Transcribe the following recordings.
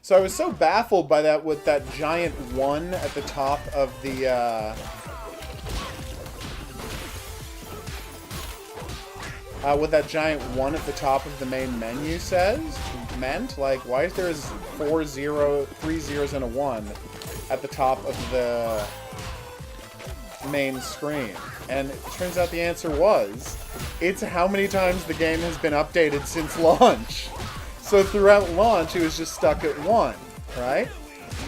So I was so baffled by that with that giant 1 at the top of the, what that giant 1 at the top of the main menu meant. Like, why is there a 3 zeros and a 1 at the top of the main screen? And it turns out the answer was, it's how many times the game has been updated since launch. So throughout launch, it was just stuck at 1, right?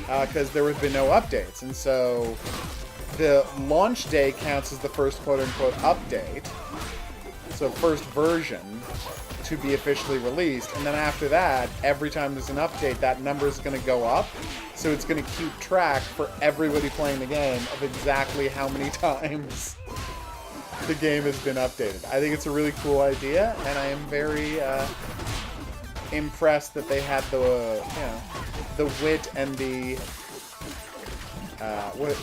Because there would be no updates. And so the launch day counts as the first quote-unquote update. So first version to be officially released. And then after that, every time there's an update, that number is going to go up. So it's going to keep track for everybody playing the game of exactly how many times the game has been updated. I think it's a really cool idea, and I am very impressed that they had the wit and the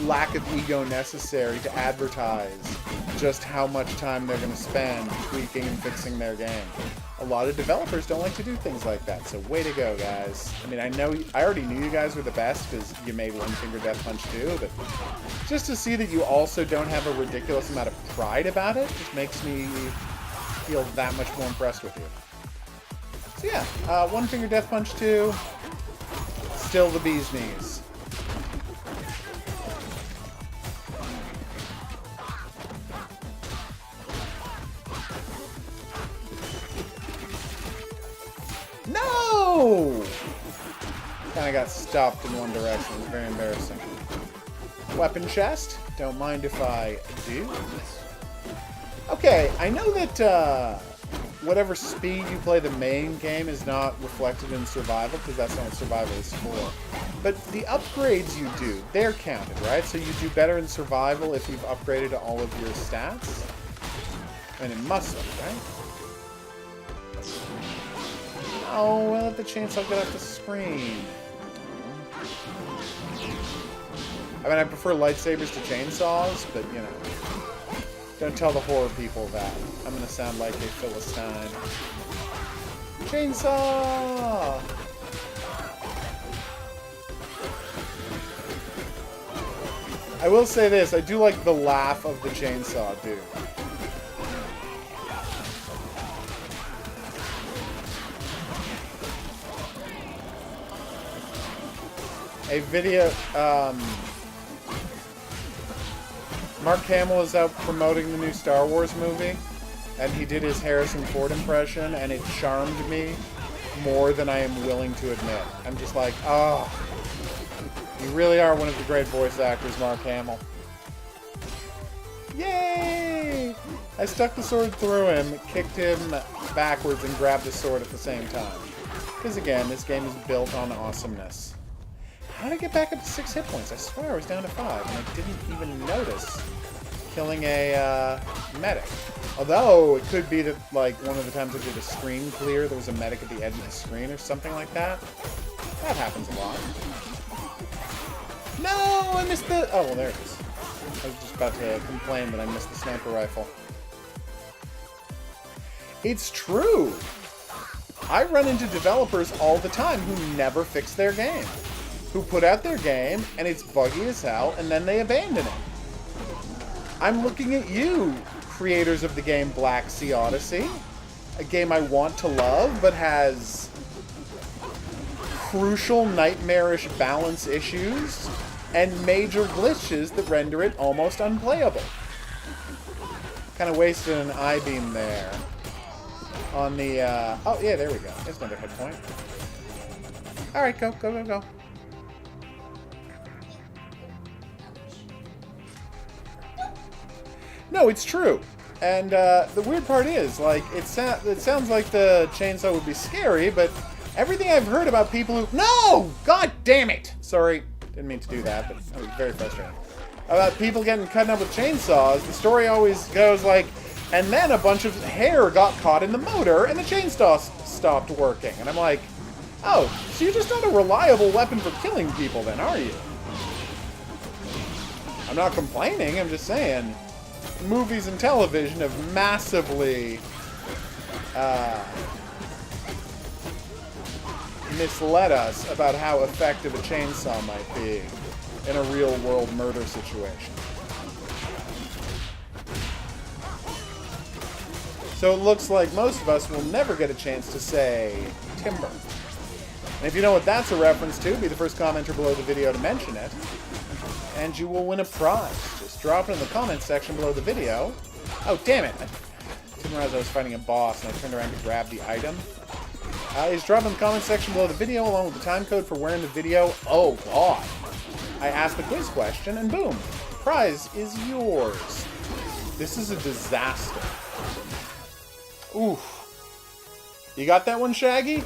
lack of ego necessary to advertise just how much time they're going to spend tweaking and fixing their game. A lot of developers don't like to do things like that, so way to go, guys. I mean, I already knew you guys were the best because you made One Finger Death Punch 2, but just to see that you also don't have a ridiculous amount of pride about it just makes me feel that much more impressed with you. So yeah, One Finger Death Punch 2, still the bee's knees. No! Kind of got stopped in one direction. It was very embarrassing. Weapon chest. Don't mind if I do. Okay, I know that whatever speed you play the main game is not reflected in survival, because that's not what survival is for. But the upgrades you do, they're counted, right? So you do better in survival if you've upgraded all of your stats? And it must have, right? Oh, well, let the chainsaw get off the screen. I mean, I prefer lightsabers to chainsaws, but, you know. Don't tell the horror people that. I'm gonna sound like a Philistine. Chainsaw! I will say this, I do like the laugh of the chainsaw, dude. A video, Mark Hamill is out promoting the new Star Wars movie, and he did his Harrison Ford impression, and it charmed me more than I am willing to admit. I'm just like, oh, you really are one of the great voice actors, Mark Hamill. Yay! I stuck the sword through him, kicked him backwards, and grabbed the sword at the same time. Because again, this game is built on awesomeness. How did I get back up to 6 hit points? I swear I was down to 5, and I didn't even notice killing a medic. Although, it could be that, like, one of the times I did a screen clear, there was a medic at the edge of the screen or something like that. That happens a lot. No! I missed the... Oh, well, there it is. I was just about to complain that I missed the sniper rifle. It's true! I run into developers all the time who never fix their game. Who put out their game, and it's buggy as hell, and then they abandon it. I'm looking at you, creators of the game Black Sea Odyssey. A game I want to love, but has crucial, nightmarish balance issues, and major glitches that render it almost unplayable. Kind of wasted an I-beam there. On the, oh yeah, there we go. There's another hit point. Alright, go, go, go, go. No, it's true. And the weird part is, like, it sounds like the chainsaw would be scary, but everything I've heard about people who... No! God damn it! Sorry, didn't mean to do that, but that was very frustrating. About people getting cut up with chainsaws, the story always goes like, and then a bunch of hair got caught in the motor, and the chainsaw stopped working. And I'm like, oh, so you're just not a reliable weapon for killing people then, are you? I'm not complaining, I'm just saying... Movies and television have massively misled us about how effective a chainsaw might be in a real-world murder situation. So it looks like most of us will never get a chance to say timber. And if you know what that's a reference to, be the first commenter below the video to mention it, and you will win a prize. Just drop it in the comments section below the video. Oh, damn it! I didn't realize I was fighting a boss, and I turned around to grab the item. Just drop it in the comments section below the video, along with the time code for where in the video. Oh, God. I asked the quiz question, and boom. The prize is yours. This is a disaster. Oof. You got that one, Shaggy?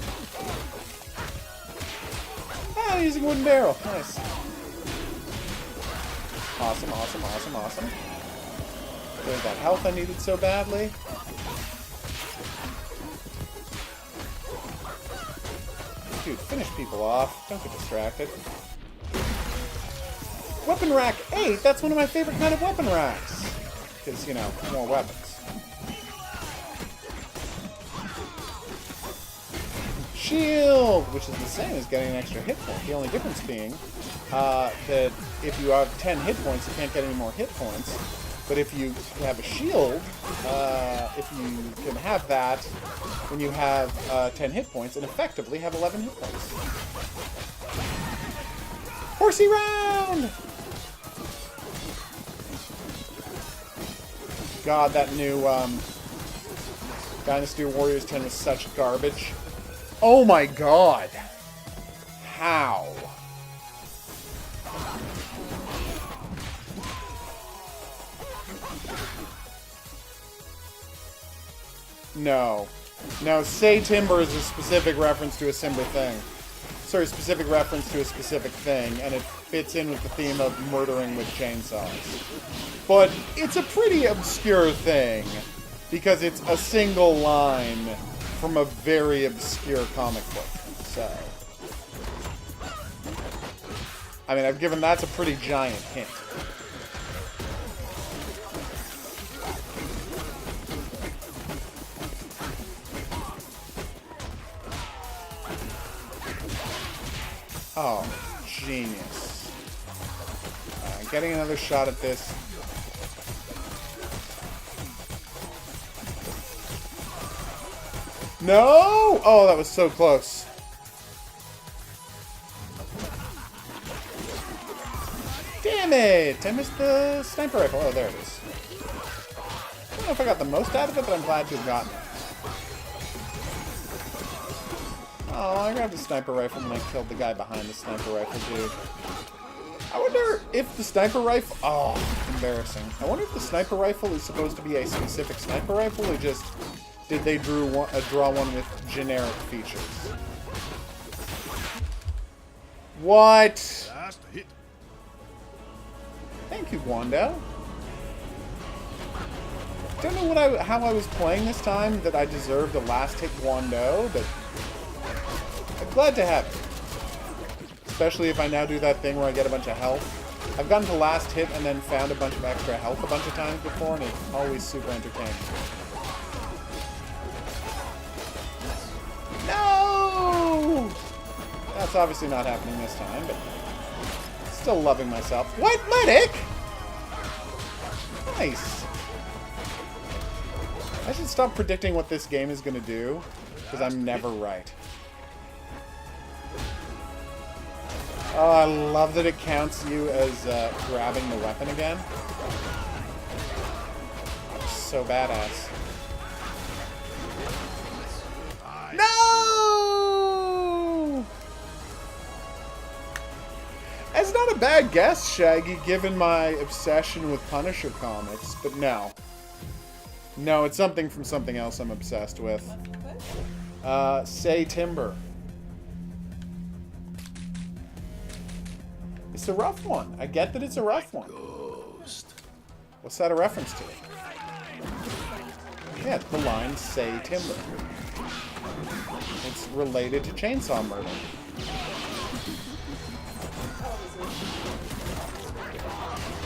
Ah, using a wooden barrel. Nice. Awesome, awesome, awesome, awesome. There's that health I needed so badly. Dude, finish people off. Don't get distracted. Weapon rack 8? That's one of my favorite kind of weapon racks. Because, you know, more weapons. Shield! Which is the same as getting an extra hit point. The only difference being that if you have 10 hit points, you can't get any more hit points. But if you have a shield, if you can have that when you have 10 hit points, and effectively have 11 hit points. Horsey round! God, that new Dynasty Warriors 10 is such garbage. Oh my god! How? No. No, say timber is a specific reference to a Simber thing. Sorry, specific reference to a specific thing, and it fits in with the theme of murdering with chainsaws. But it's a pretty obscure thing, because it's a single line from a very obscure comic book, so... I mean, I've given that's a pretty giant hint. Oh, genius. Getting another shot at this. No! Oh, that was so close. Damn it! I missed the sniper rifle. Oh, there it is. I don't know if I got the most out of it, but I'm glad to have gotten it. Oh, I grabbed the sniper rifle and I killed the guy behind the sniper rifle, dude. I wonder if the sniper rifle... Oh, embarrassing. I wonder if the sniper rifle is supposed to be a specific sniper rifle, or just... Did they draw one with generic features? What? Thank you, Wando. Don't know how I was playing this time that I deserved a last hit Wando, but I'm glad to have it. Especially if I now do that thing where I get a bunch of health. I've gotten to last hit and then found a bunch of extra health a bunch of times before, and it's always super entertaining. No! That's obviously not happening this time, but still loving myself. White medic! Nice. I should stop predicting what this game is going to do, because I'm never right. Oh, I love that it counts you as grabbing the weapon again. So badass. No! It's not a bad guess, Shaggy, given my obsession with Punisher comics, but no. No, it's something from something else I'm obsessed with. Say timber. It's a rough one. I get that it's a rough one. What's that a reference to? Yeah, the line, say timber. It's related to chainsaw murder.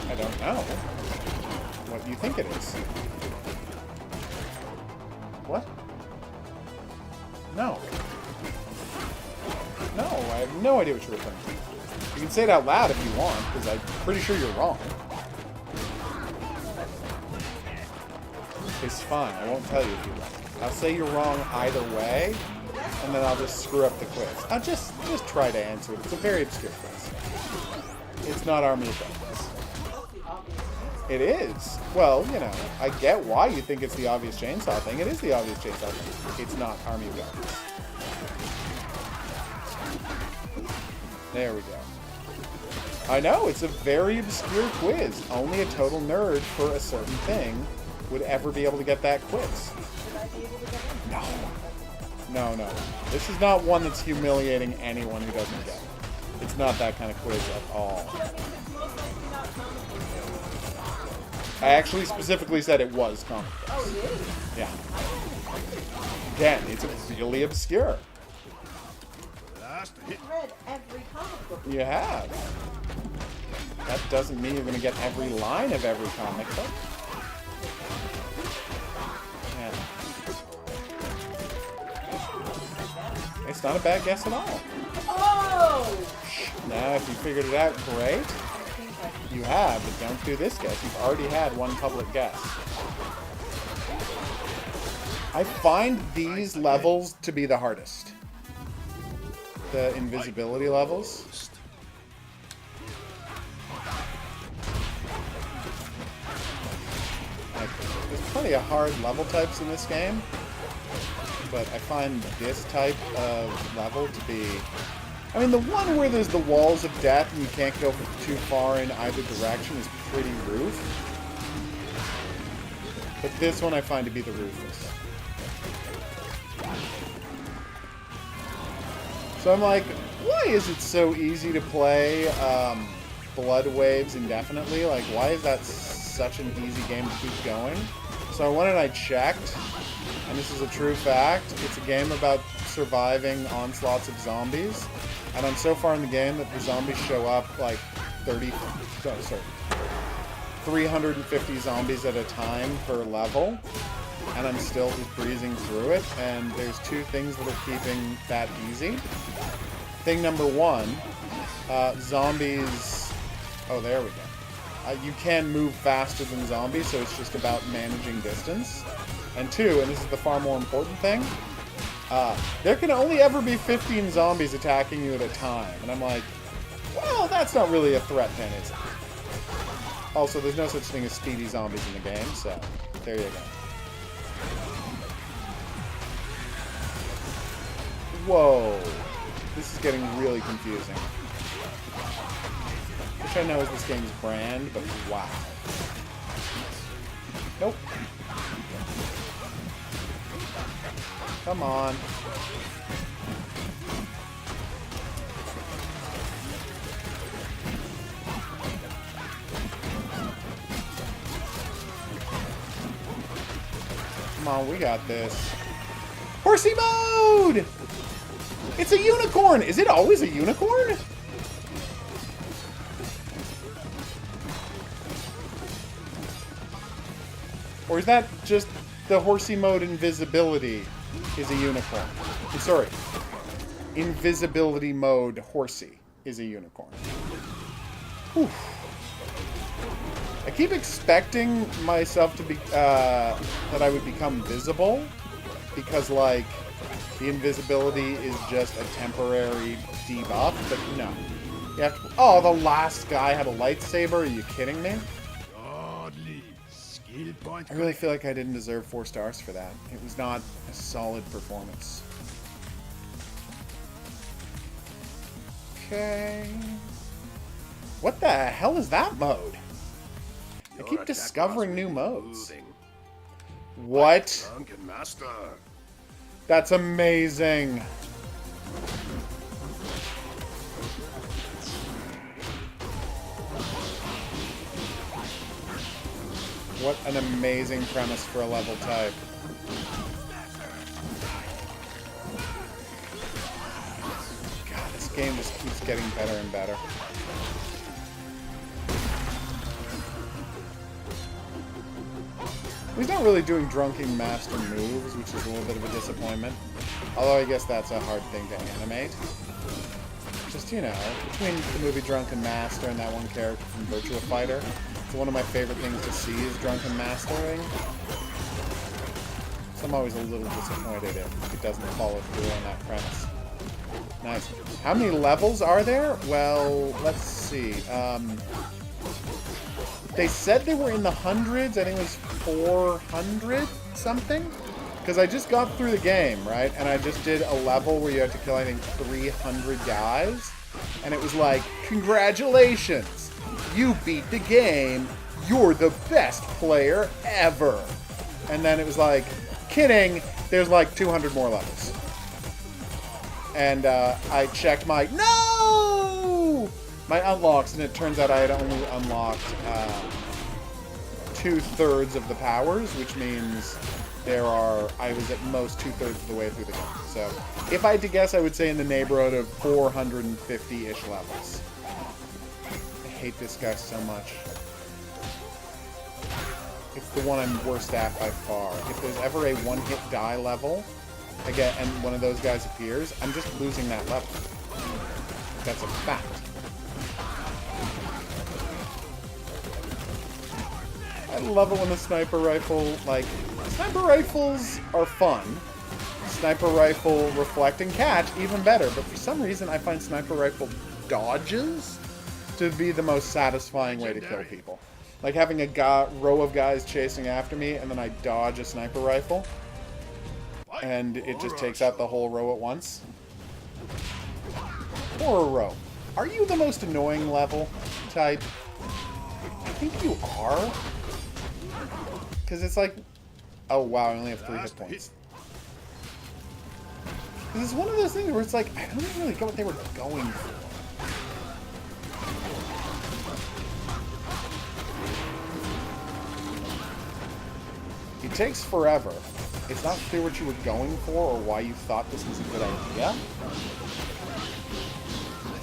I don't know. What do you think it is? What? No. have no idea what you're referring to. You can say it out loud if you want, because I'm pretty sure you're wrong. It's fine. I won't tell you if you're wrong. I'll say you're wrong either way, and then I'll just screw up the quiz. I'll just try to answer it. It's a very obscure quiz. It's not Army of Darkness. It is. Well, you know, I get why you think it's the obvious chainsaw thing. It is the obvious chainsaw thing. It's not Army of Darkness. There we go. I know, it's a very obscure quiz. Only a total nerd for a certain thing would ever be able to get that quiz. No. No, no. This is not one that's humiliating anyone who doesn't get it. It's not that kind of quiz at all. I actually specifically said it was comic books. Oh, really? Yeah. Again, it's really obscure. You've read every comic book. You have. That doesn't mean you're going to get every line of every comic book. Yeah. It's not a bad guess at all. Oh! Now, if you figured it out, great. You have, but don't do this guess. You've already had one public guess. I find these levels to be the hardest. The invisibility levels. Like, there's plenty of hard level types in this game, but I find this type of level to be... I mean, the one where there's the walls of death and you can't go too far in either direction is pretty roof. But this one I find to be the roofest. So I'm like, why is it so easy to play Blood Waves indefinitely? Like, why is that such an easy game to keep going? So I went and I checked, and this is a true fact. It's a game about surviving onslaughts of zombies. And I'm so far in the game that the zombies show up like 350 zombies at a time per level. And I'm still just breezing through it. And there's two things that are keeping that easy. Thing number one, zombies... Oh, there we go. You can move faster than zombies, so it's just about managing distance. And two, and this is the far more important thing, there can only ever be 15 zombies attacking you at a time. And I'm like, well, that's not really a threat then, is it? Also, there's no such thing as speedy zombies in the game, so there you go. Whoa. This is getting really confusing. Which I know is this game's brand, but wow. Nope. Come on. Come on, we got this. Horsey mode! It's a unicorn! Is it always a unicorn? Or is that just the horsey mode invisibility is a unicorn? I'm sorry. Invisibility mode horsey is a unicorn. Whew. I keep expecting myself to be, that I would become visible. Because, like, the invisibility is just a temporary debuff, but no. You have to... Oh, the last guy had a lightsaber? Are you kidding me? I really feel like I didn't deserve 4 stars for that. It was not a solid performance. Okay. What the hell is that mode? I keep discovering new modes. What? That's amazing. What an amazing premise for a level type. God, this game just keeps getting better and better. He's not really doing Drunken Master moves, which is a little bit of a disappointment. Although I guess that's a hard thing to animate. just, you know, between the movie Drunken Master and that one character from Virtua Fighter, it's one of my favorite things to see is Drunken Mastering. So I'm always a little disappointed if it doesn't follow through on that premise. Nice. How many levels are there? Well, let's see. They said they were in the hundreds. I think it was 400 something. Because I just got through the game, right? And I just did a level where you had to kill, I think, 300 guys. And it was like, congratulations! You beat the game. You're the best player ever. And then it was like, kidding, there's like 200 more levels. And I checked my unlocks, and it turns out I had only unlocked 2/3 of the powers, which means I was at most 2/3 of the way through the game. So if I had to guess, I would say in the neighborhood of 450-ish levels. I hate this guy so much. It's the one I'm worst at by far. If there's ever a one-hit die level, again, and one of those guys appears, I'm just losing that level. That's a fact. I love it when the sniper rifle, like, sniper rifles are fun. Sniper rifle reflect and catch, even better. But for some reason, I find sniper rifle dodges to be the most satisfying way to kill people. Like having a row of guys chasing after me, and then I dodge a sniper rifle. And it just takes out the whole row at once. Or a row. Are you the most annoying level type? I think you are. Because it's like... Oh, wow, I only have 3 hit points. Because it's one of those things where it's like, I don't even really get what they were going for. It takes forever. It's not clear what you were going for or why you thought this was a good idea.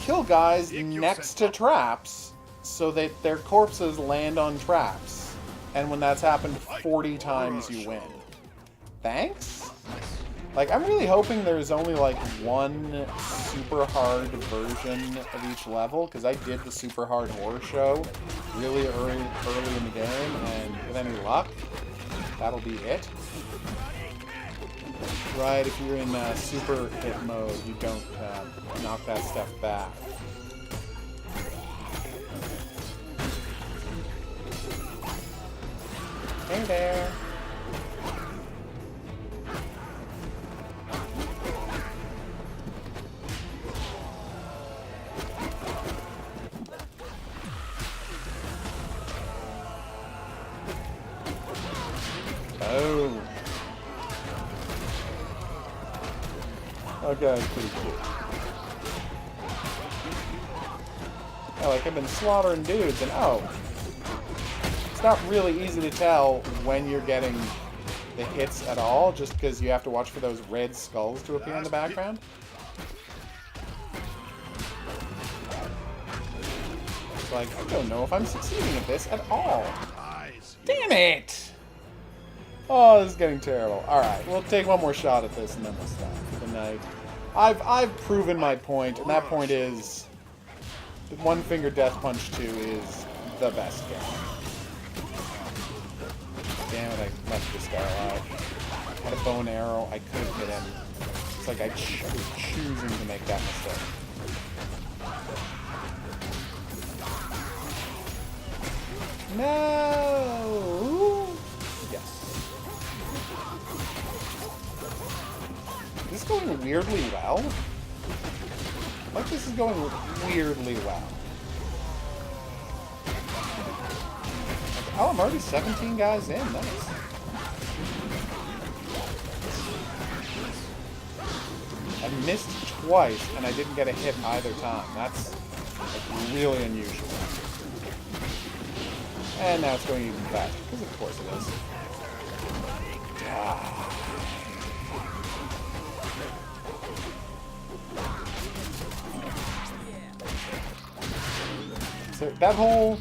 Kill guys next to traps so that their corpses land on traps. And when that's happened 40 times, you win. Thanks? Like, I'm really hoping there's only, like, one super hard version of each level, because I did the super hard horror show really early in the game, and with any luck, that'll be it. Right, if you're in super hit mode, you don't knock that stuff back. Hey there. Oh. That guy's pretty cute. Yeah, like I've been slaughtering dudes, and oh. It's not really easy to tell when you're getting the hits at all, just because you have to watch for those red skulls to appear in the background. It's like, I don't know if I'm succeeding at this at all. Damn it! Oh, this is getting terrible. Alright, we'll take one more shot at this and then we'll stop for the night. I've proven my point, and that point is that One Finger Death Punch 2 is the best game. Damn it, I left this guy alive. Had a bow and arrow, I could have hit him. It's like I was choosing to make that mistake. No! Yes. Is this going weirdly well? Like this is going weirdly well. Oh, I'm already 17 guys in. Nice. I missed twice, and I didn't get a hit either time. That's like, really unusual. And now it's going even faster, because of course it is. So that whole...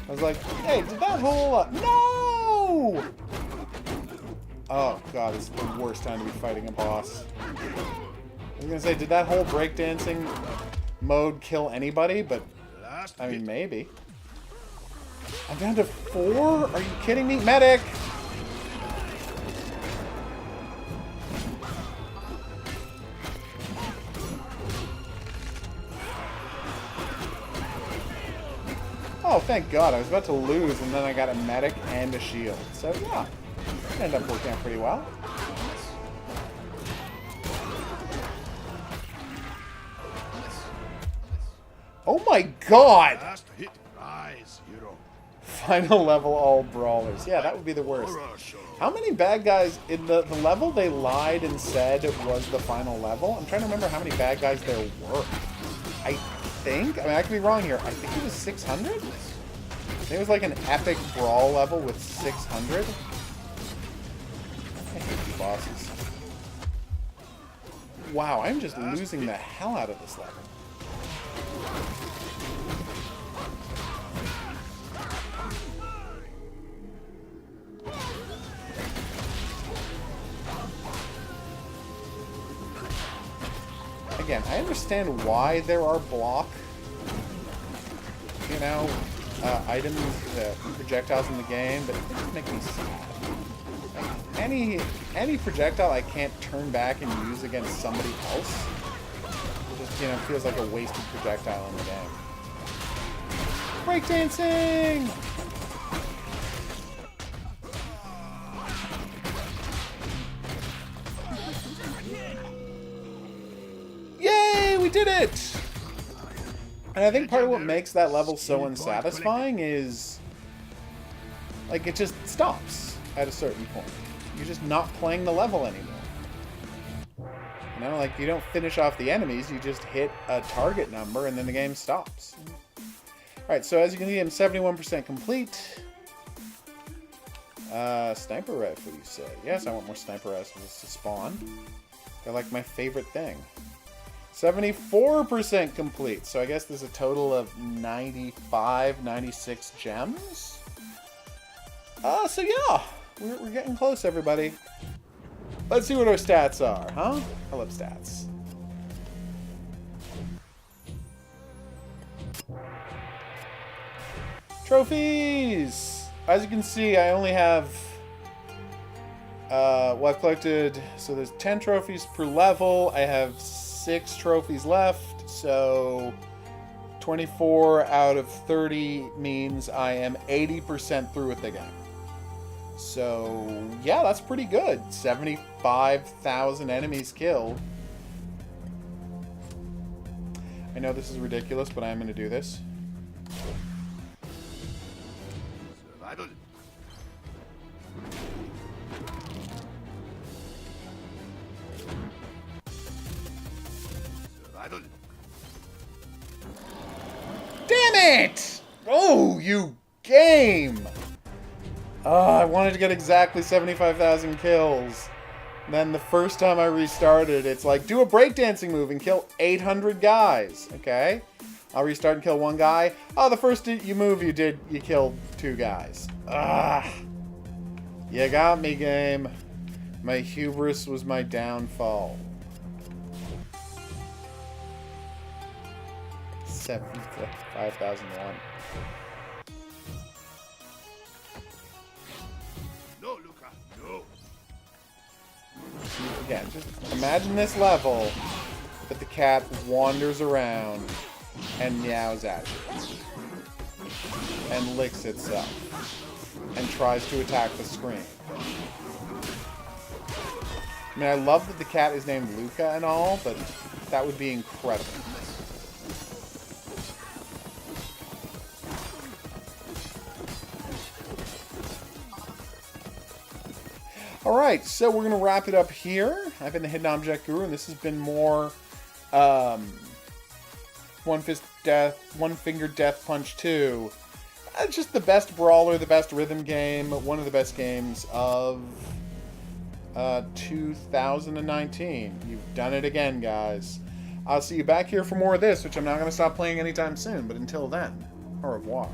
I was like, hey, did that whole... No! Oh, God, this is the worst time to be fighting a boss. was gonna say, did that whole breakdancing mode kill anybody? But, I mean, maybe. I'm down to 4? Are you kidding me? Medic! Oh, thank God. I was about to lose, and then I got a medic and a shield. So, yeah. It ended up working out pretty well. Oh my God! Final level all brawlers. Yeah, that would be the worst. How many bad guys in the level they lied and said was the final level? I'm trying to remember how many bad guys there were. I mean, I could be wrong here. I think it was 600? I think it was like an epic brawl level with 600. I hate these bosses. Wow, I'm just losing the hell out of this level. Again, I understand why there are block, items, projectiles in the game, but it just makes me sad. Like, any projectile I can't turn back and use against somebody else, it just, feels like a wasted projectile in the game. Breakdancing! Yay, we did it! And I think part of what makes that level so unsatisfying is, like, it just stops at a certain point. You're just not playing the level anymore. Like, you don't finish off the enemies, you just hit a target number and then the game stops. Alright, so as you can see, I'm 71% complete. Sniper rifle, you said. Yes, I want more sniper rifles to spawn. They're like my favorite thing. 74% complete. So I guess there's a total of 95, 96 gems. So yeah, we're getting close, everybody. Let's see what our stats are, huh? I love stats. Trophies! As you can see, I only have... I've collected... So there's 10 trophies per level. I have 6 trophies left, so 24 out of 30 means I am 80% through with the game. So, yeah, that's pretty good. 75,000 enemies killed. I know this is ridiculous, but I'm going to do this. Damn it! Oh, you game! I wanted to get exactly 75,000 kills. And then the first time I restarted, it's like, do a breakdancing move and kill 800 guys. Okay. I'll restart and kill one guy. Oh, the first move you did, you killed 2 guys. You got me, game. My hubris was my downfall. 75,001. No, Luca, no. Again, just imagine this level, but the cat wanders around and meows at you. And licks itself. And tries to attack the screen. I mean, I love that the cat is named Luca and all, but that would be incredible. Alright, so we're going to wrap it up here. I've been the Hidden Object Guru, and this has been more One Finger Death Punch 2. Just the best brawler, the best rhythm game, one of the best games of 2019. You've done it again, guys. I'll see you back here for more of this, which I'm not going to stop playing anytime soon, but until then, au revoir.